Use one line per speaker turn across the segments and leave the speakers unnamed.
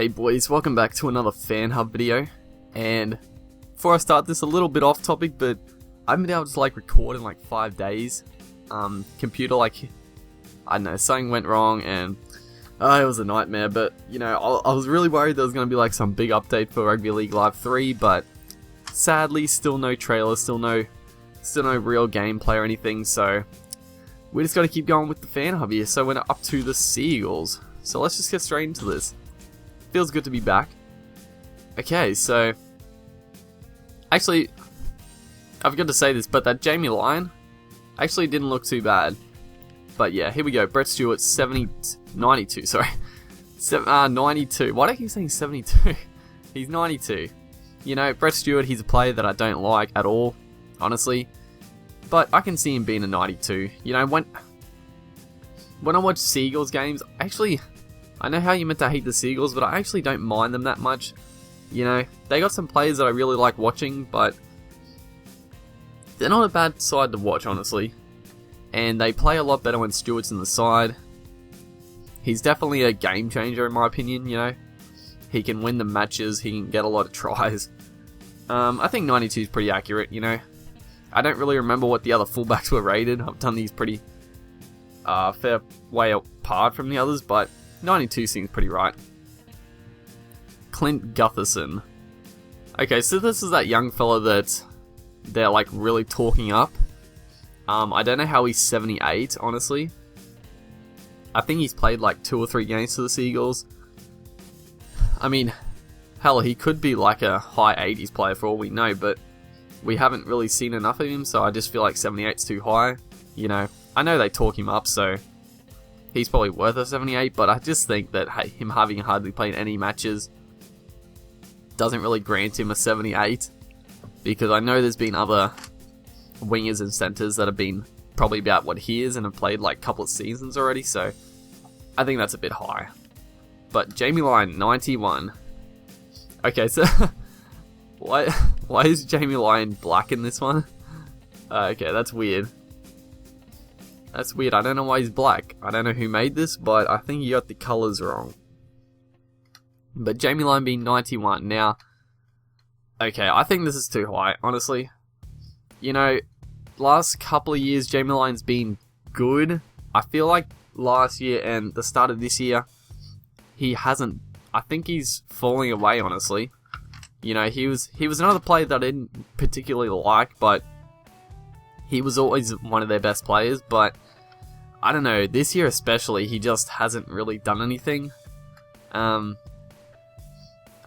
Hey boys, welcome back to another Fan Hub video. And before I start this, a little bit off topic, but I haven't been able to record in 5 days. Computer I don't know, something went wrong and it was a nightmare. But I was really worried there was going to be some big update for Rugby League Live 3, but sadly still no trailer, still no real gameplay or anything. So we just got to keep going with the Fan Hub here. So we're up to the Seagulls. So let's just get straight into this. Feels good to be back. Okay, so actually, I forgot to say this, but that Jamie Lyon actually didn't look too bad. But yeah, here we go. Brett Stewart, 92, sorry. 92. Why do I keep saying 72? He's 92. Brett Stewart, he's a player that I don't like at all, honestly. But I can see him being a 92. When I watch Seagulls games, actually, I know how you meant to hate the Seagulls, but I actually don't mind them that much. They got some players that I really like watching, but they're not a bad side to watch, honestly. And they play a lot better when Stewart's in the side. He's definitely a game changer in my opinion, He can win the matches, he can get a lot of tries. I think 92 is pretty accurate, I don't really remember what the other fullbacks were rated. I've done these pretty fair way apart from the others, but 92 seems pretty right. Clint Gutherson. Okay, so this is that young fella that they're really talking up. I don't know how he's 78, honestly. I think he's played 2 or 3 games for the Seagulls. I mean, hell, he could be a high 80s player for all we know, but we haven't really seen enough of him, so I just feel 78's too high. I know they talk him up, so he's probably worth a 78, but I just think that him having hardly played any matches doesn't really grant him a 78, because I know there's been other wingers and centres that have been probably about what he is and have played a couple of seasons already, so I think that's a bit high. But Jamie Lyon, 91. Okay, so why is Jamie Lyon black in this one? Okay, that's weird. That's weird. I don't know why he's black. I don't know who made this, but I think he got the colours wrong. But Jamie Lyon being 91. Now, okay, I think this is too high, honestly. Last couple of years, Jamie Lyon's been good. I feel like last year and the start of this year, he hasn't. I think he's falling away, honestly. He was another player that I didn't particularly like, but he was always one of their best players. But I don't know, this year especially, he just hasn't really done anything. I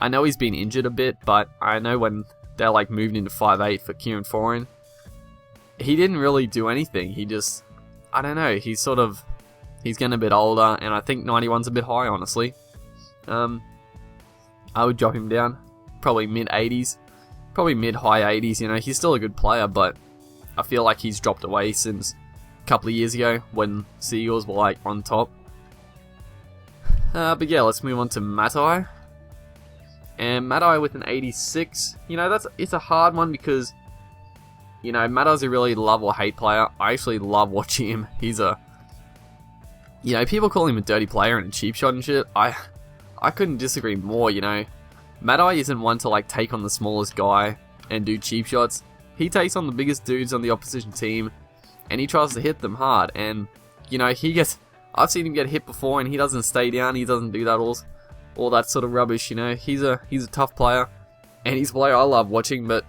know he's been injured a bit, but I know when they're moved into 5'8" for Kieran Foran, he didn't really do anything. He just, I don't know, he's getting a bit older, and I think 91's a bit high, honestly. I would drop him down, probably mid-80s, probably mid-high 80s, he's still a good player, but I feel like he's dropped away since a couple of years ago when Seagulls were on top. But yeah, let's move on to Matai. And Matai with an 86, it's a hard one because, Matai's a really love or hate player. I actually love watching him. He's a, people call him a dirty player and a cheap shot and shit. I couldn't disagree more, Matai isn't one to take on the smallest guy and do cheap shots. He takes on the biggest dudes on the opposition team and he tries to hit them hard. And, I've seen him get hit before and he doesn't stay down, he doesn't do that all that sort of rubbish, He's a tough player and he's a player I love watching, but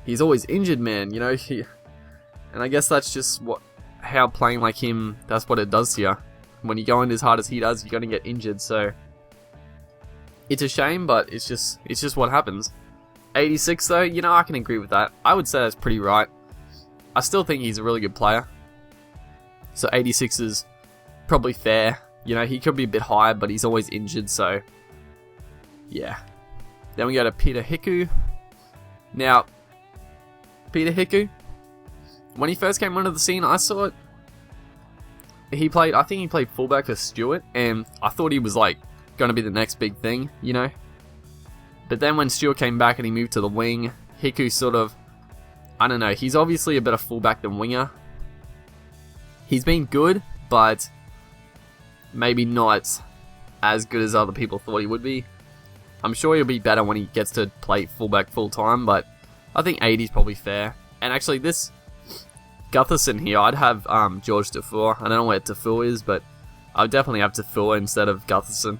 he's always injured, man, and I guess that's just how playing like him, that's what it does to you. When you go in as hard as he does, you're going to get injured, so it's a shame, but it's just what happens. 86 though, I can agree with that. I would say that's pretty right. I still think he's a really good player. So 86 is probably fair. He could be a bit higher, but he's always injured, so yeah. Then we go to Peter Hiku. Now, Peter Hiku, when he first came onto the scene, I saw it. I think he played fullback for Stewart, and I thought he was going to be the next big thing, But then when Stewart came back and he moved to the wing, Hiku sort of, I don't know, he's obviously a better fullback than winger. He's been good, but maybe not as good as other people thought he would be. I'm sure he'll be better when he gets to play fullback full time, but I think 80 is probably fair. And actually, this Gutherson here, I'd have George Defoe. I don't know where Defoe is, but I'd definitely have Defoe instead of Gutherson.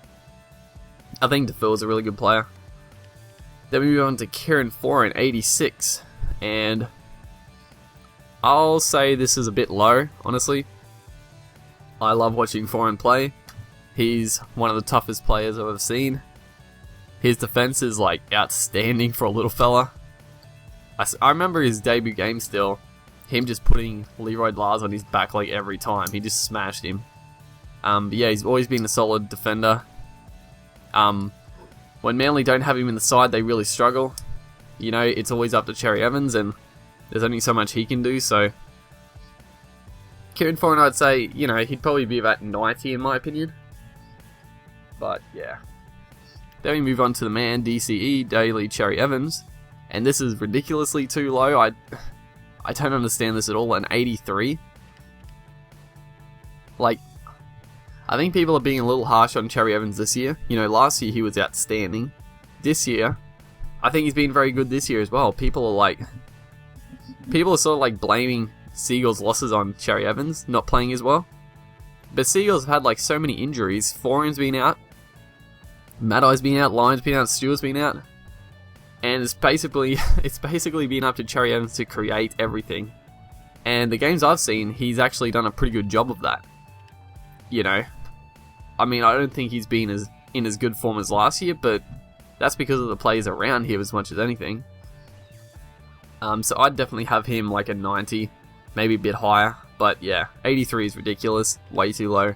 I think Defoe is a really good player. Then we move on to Kieran Foran, 86. And I'll say this is a bit low, honestly. I love watching Foran play. He's one of the toughest players I've ever seen. His defense is like outstanding for a little fella. I remember his debut game still. Him just putting Leroy Lars on his back like every time. He just smashed him. But yeah, he's always been a solid defender. When Manly don't have him in the side, they really struggle. You know, it's always up to Cherry Evans, and there's only so much he can do, so... Kieran Foran, I'd say, you know, he'd probably be about 90 in my opinion. But, yeah. Then we move on to the man, DCE, Daly Cherry Evans. And this is ridiculously too low. I don't understand this at all. An 83. Like, I think people are being a little harsh on Cherry Evans this year. You know, last year he was outstanding. This year, I think he's been very good this year as well. People are sort of like blaming Seagulls' losses on Cherry Evans not playing as well. But Seagulls have had like so many injuries. Foran's been out. Mattai's been out. Lyon's been out. Stewart's been out. And it's basically been up to Cherry Evans to create everything. And the games I've seen, he's actually done a pretty good job of that. You know, I mean, I don't think he's been in as good form as last year, but that's because of the players around him as much as anything. So I'd definitely have him like a 90, maybe a bit higher. But yeah, 83 is ridiculous, way too low.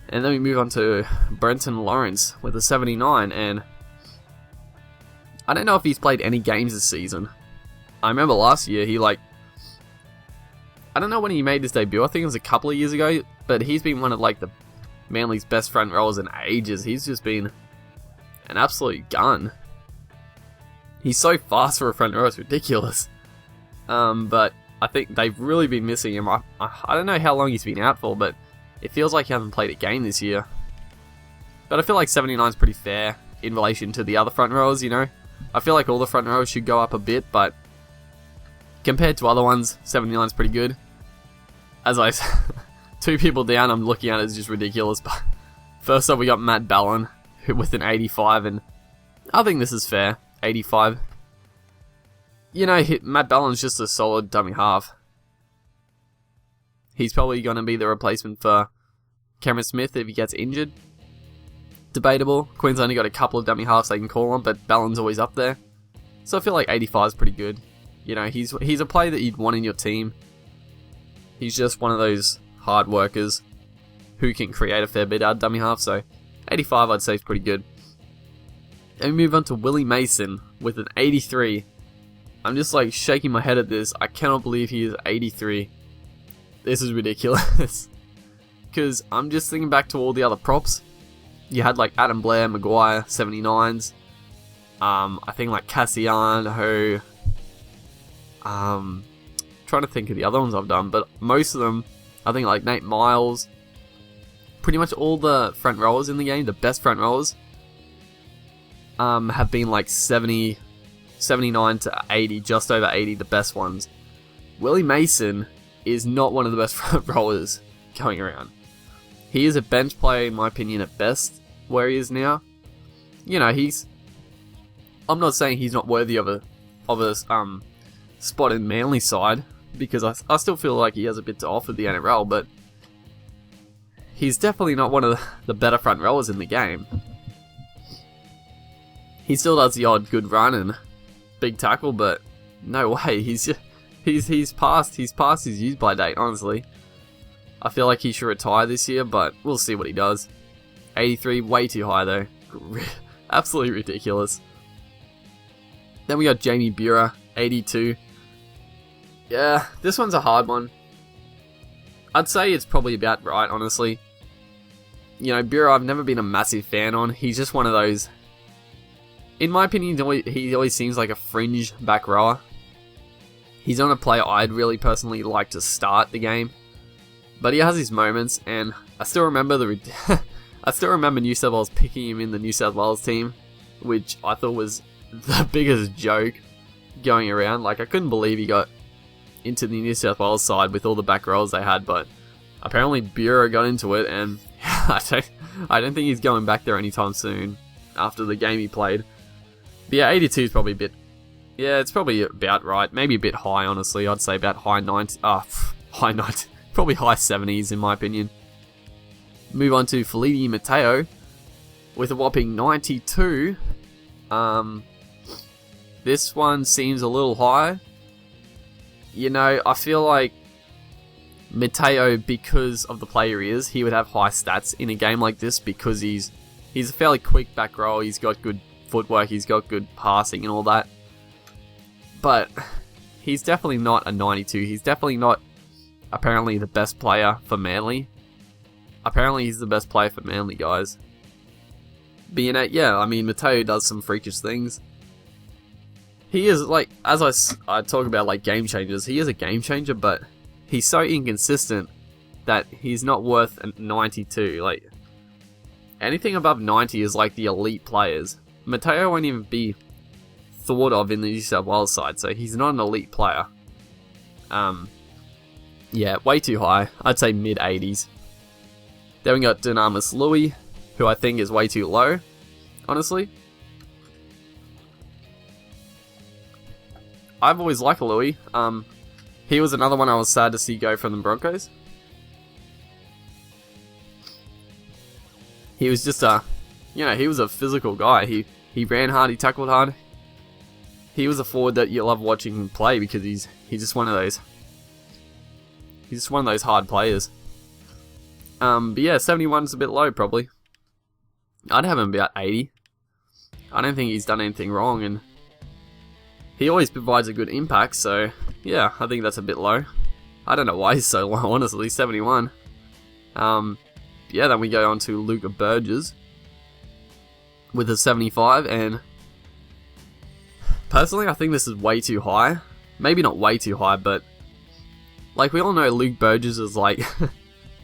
And then we move on to Brenton Lawrence with a 79, and I don't know if he's played any games this season. I remember last year I don't know when he made his debut, I think it was a couple of years ago, but he's been one of like the Manly's best front rowers in ages. He's just been an absolute gun. He's so fast for a front row, it's ridiculous. But I think they've really been missing him. I don't know how long he's been out for, but it feels like he hasn't played a game this year. But I feel like 79 is pretty fair in relation to the other front rowers, you know. I feel like all the front rows should go up a bit, but compared to other ones, 79 is pretty good. As I said, 2 people down, I'm looking at it as just ridiculous. But first up, we got Matt Ballin with an 85, and I think this is fair. 85. You know, Matt Ballin's just a solid dummy half. He's probably going to be the replacement for Cameron Smith if he gets injured. Debatable. Queensland only got a couple of dummy halves they can call on, but Ballin's always up there. So I feel like 85 is pretty good. You know, he's a player that you'd want in your team. He's just one of those hard workers who can create a fair bit out of dummy half, so 85 I'd say is pretty good. And we move on to Willie Mason with an 83. I'm just like shaking my head at this. I cannot believe he is 83. This is ridiculous. Because I'm just thinking back to all the other props. You had like Adam Blair, Maguire, 79s. I think like Cassian, who... trying to think of the other ones I've done, but most of them, I think like Nate Miles, pretty much all the front rowers in the game, the best front rowers, have been like 70, 79 to 80, just over 80, the best ones. Willie Mason is not one of the best front rowers going around. He is a bench player in my opinion at best, where he is now. You know, I'm not saying he's not worthy of a spot in Manly side, because I still feel like he has a bit to offer the NRL, but he's definitely not one of the better front rowers in the game. He still does the odd good run and big tackle, but no way, he's past his use by date, honestly. I feel like he should retire this year, but we'll see what he does. 83, way too high though. Absolutely ridiculous. Then we got Jamie Buhrer, 82. Yeah, this one's a hard one. I'd say it's probably about right, honestly. You know, Buhrer I've never been a massive fan on. He's just one of those... In my opinion, he always seems like a fringe back rower. He's not a player I'd really personally like to start the game. But he has his moments, and I still remember I still remember New South Wales picking him in the New South Wales team, which I thought was the biggest joke going around. Like, I couldn't believe he got into the New South Wales side with all the back rows they had, but apparently Bureau got into it, and I don't think he's going back there anytime soon after the game he played. But yeah, 82 is probably a bit... Yeah, it's probably about right. Maybe a bit high, honestly. I'd say about high 90... high 90... Probably high 70s, in my opinion. Move on to Felipe Mateo with a whopping 92. This one seems a little high. You know, I feel like Mateo, because of the player he is, he would have high stats in a game like this because he's a fairly quick back row. He's got good footwork. He's got good passing and all that. But he's definitely not a 92. He's definitely not apparently the best player for Manly. Apparently he's the best player for Manly, guys. But you know, yeah, I mean, Mateo does some freakish things. He is, like, as I talk about, like, game changers, he is a game changer, but he's so inconsistent that he's not worth a 92. Like, anything above 90 is like the elite players. Mateo won't even be thought of in the New South Wales side, so he's not an elite player. Yeah, way too high. I'd say mid-80s. Then we got Dynamis Louis, who I think is way too low, honestly. I've always liked Louis. He was another one I was sad to see go from the Broncos. He was just he was a physical guy. He ran hard, he tackled hard. He was a forward that you love watching him play because he's just one of those. He's just one of those hard players. But yeah, 71 is a bit low, probably. I'd have him about 80. I don't think he's done anything wrong, and he always provides a good impact, so yeah, I think that's a bit low. I don't know why he's so low, honestly, 71. Yeah, then we go on to Luca Burgess with a 75, and personally, I think this is way too high. Maybe not way too high, but like, we all know Luke Burgess is like...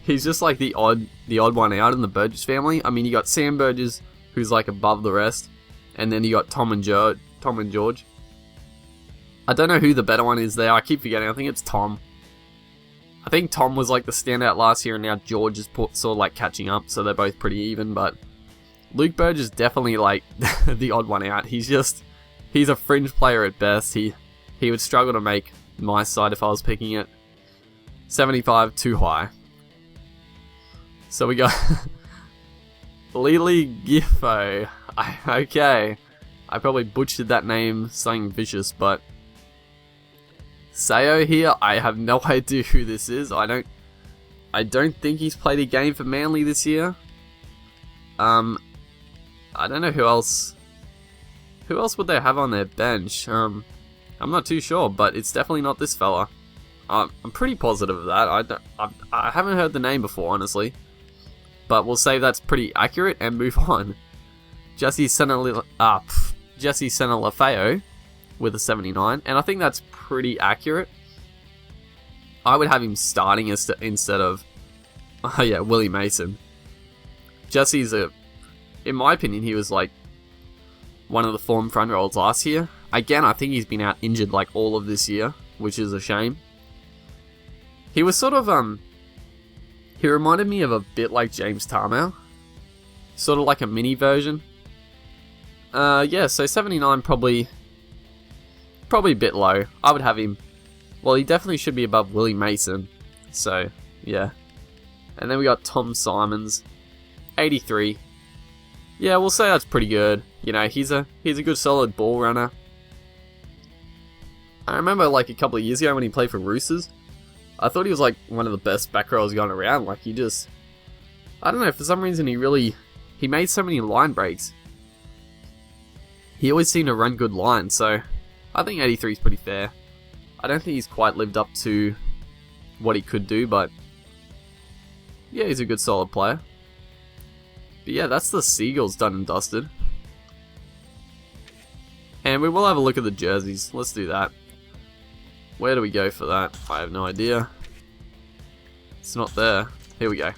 he's just like the odd one out in the Burgess family. I mean, you got Sam Burgess, who's like above the rest, and then you got Tom and George. I don't know who the better one is there. I keep forgetting. I think it's Tom. I think Tom was like the standout last year, and now George is sort of like catching up, so they're both pretty even. But Luke Burgess is definitely like the odd one out. He's a fringe player at best. He would struggle to make my side if I was picking it. 75, too high. So we got Lily Giffo. Okay. I probably butchered that name, something vicious, but Sayo here, I have no idea who this is. I don't think he's played a game for Manly this year. I don't know who else. Who else would they have on their bench? I'm not too sure, but it's definitely not this fella. I'm pretty positive of that. I haven't heard the name before, honestly. But we'll say that's pretty accurate and move on. Jesse Senalafeo with a 79, and I think that's pretty accurate. I would have him starting instead of, Willie Mason. Jesse's in my opinion, he was like one of the form front rows last year. Again, I think he's been out injured like all of this year, which is a shame. He was sort of, he reminded me of a bit like James Tarmow. Sort of like a mini version. Yeah, so 79 probably a bit low. I would have him, well, he definitely should be above Willie Mason. So, yeah. And then we got Tom Simons, 83. Yeah, we'll say that's pretty good. You know, he's a good solid ball runner. I remember like a couple of years ago when he played for Roosters, I thought he was like one of the best back rows going around. Like, he just, I don't know, for some reason he made so many line breaks. He always seemed to run good lines, so I think 83 is pretty fair. I don't think he's quite lived up to what he could do, but yeah, he's a good solid player. But yeah, that's the Seagulls done and dusted. And we will have a look at the jerseys. Let's do that. Where do we go for that? I have no idea. It's not there. Here we go.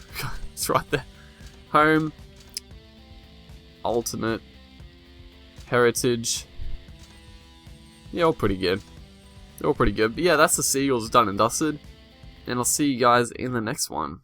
It's right there. Home. Ultimate, Heritage. Yeah, all pretty good. They're all pretty good. But yeah, that's the Seagulls done and dusted. And I'll see you guys in the next one.